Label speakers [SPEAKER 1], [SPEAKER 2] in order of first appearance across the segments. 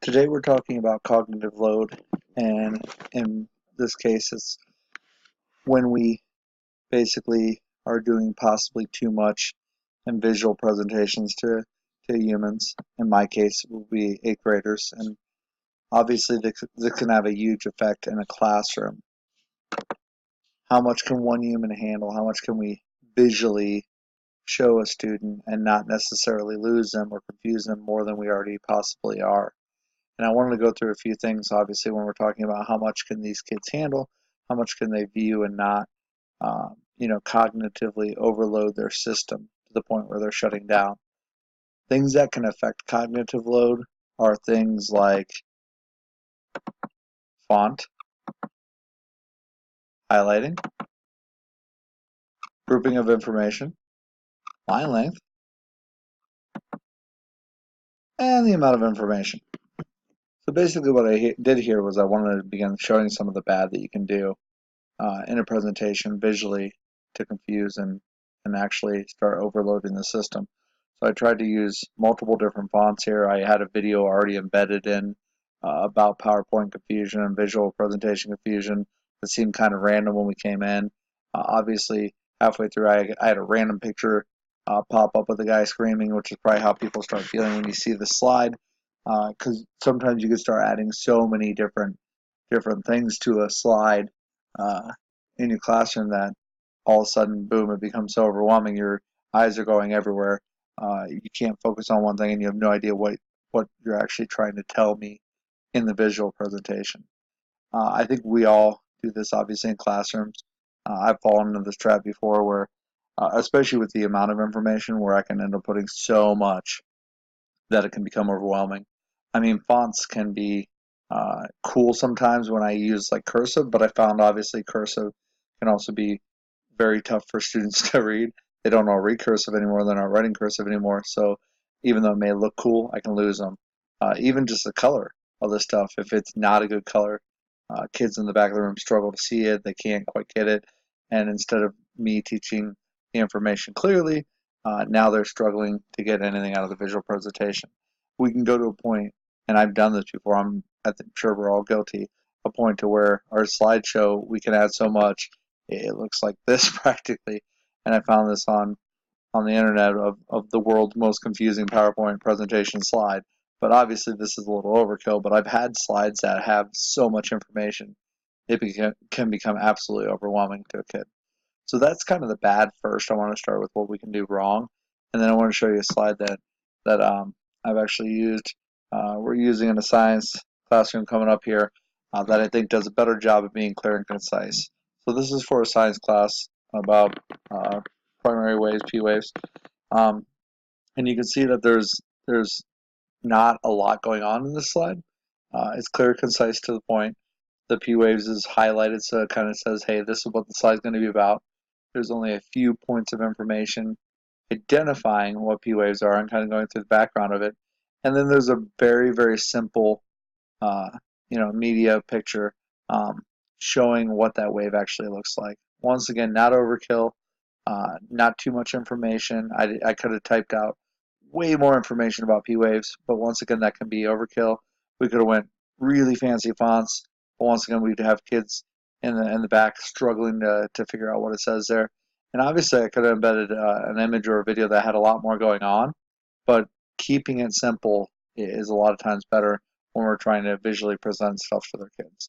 [SPEAKER 1] Today we're talking about cognitive load, and in this case, it's when we basically are doing possibly too much in visual presentations to humans. In my case, it will be eighth graders, and obviously this can have a huge effect in a classroom. How much can one human handle? How much can we visually show a student and not necessarily lose them or confuse them more than we already possibly are? And I wanted to go through a few things, obviously, when we're talking about how much can these kids handle, how much can they view and not, cognitively overload their system to the point where they're shutting down. Things that can affect cognitive load are things like font, highlighting, grouping of information, line length, and the amount of information. So basically what I did here was I wanted to begin showing some of the bad that you can do in a presentation visually to confuse and actually start overloading the system. So I tried to use multiple different fonts here. I had a video already embedded in about PowerPoint confusion and visual presentation confusion that seemed kind of random when we came in. Obviously, halfway through, I had a random picture pop up with the guy screaming, which is probably how people start feeling when you see the slide, because sometimes you can start adding so many different things to a slide uh, in your classroom that all of a sudden, boom, it becomes so overwhelming. Your eyes are going everywhere. You can't focus on one thing, and you have no idea what you're actually trying to tell me in the visual presentation. I think we all do this, obviously, in classrooms. I've fallen into this trap before, where, especially with the amount of information, where I can end up putting so much that it can become overwhelming. I mean, fonts can be cool sometimes when I use like cursive, but I found obviously cursive can also be very tough for students to read. They don't all read cursive anymore. They're not writing cursive anymore. So even though it may look cool, I can lose them. Even just the color of the stuff, if it's not a good color, kids in the back of the room struggle to see it. They can't quite get it. And instead of me teaching the information clearly, now they're struggling to get anything out of the visual presentation. We can go to a point, and I've done this before. I'm sure we're all guilty. A point to where our slideshow we can add so much it looks like this practically. And I found this on the internet of the world's most confusing PowerPoint presentation slide. But obviously this is a little overkill, but I've had slides that have so much information it can become absolutely overwhelming to a kid. So that's kind of the bad first. I want to start with what we can do wrong, and then I want to show you a slide that I've actually used. We're using in a science classroom coming up here that I think does a better job of being clear and concise. So this is for a science class about primary waves, P waves, um, and you can see that there's not a lot going on in this slide. It's clear, concise, to the point. The P waves is highlighted, so it kind of says, hey, this is what the slide is going to be about. There's only a few points of information identifying what P waves are and kind of going through the background of it. And then there's a very, very simple, uh, media picture showing what that wave actually looks like. Once again, not overkill, not too much information. I could have typed out way more information about P waves, but once again, that can be overkill. We could have went really fancy fonts, but once again, we'd have kids in the back struggling to figure out what it says there. And obviously, I could have embedded an image or a video that had a lot more going on, but keeping it simple is a lot of times better when we're trying to visually present stuff to their kids.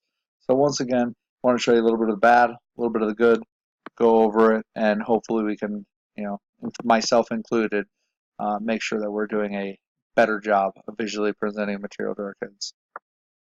[SPEAKER 1] So once again, I want to show you a little bit of the bad, a little bit of the good, go over it, and hopefully we can, myself included, make sure that we're doing a better job of visually presenting material to our kids.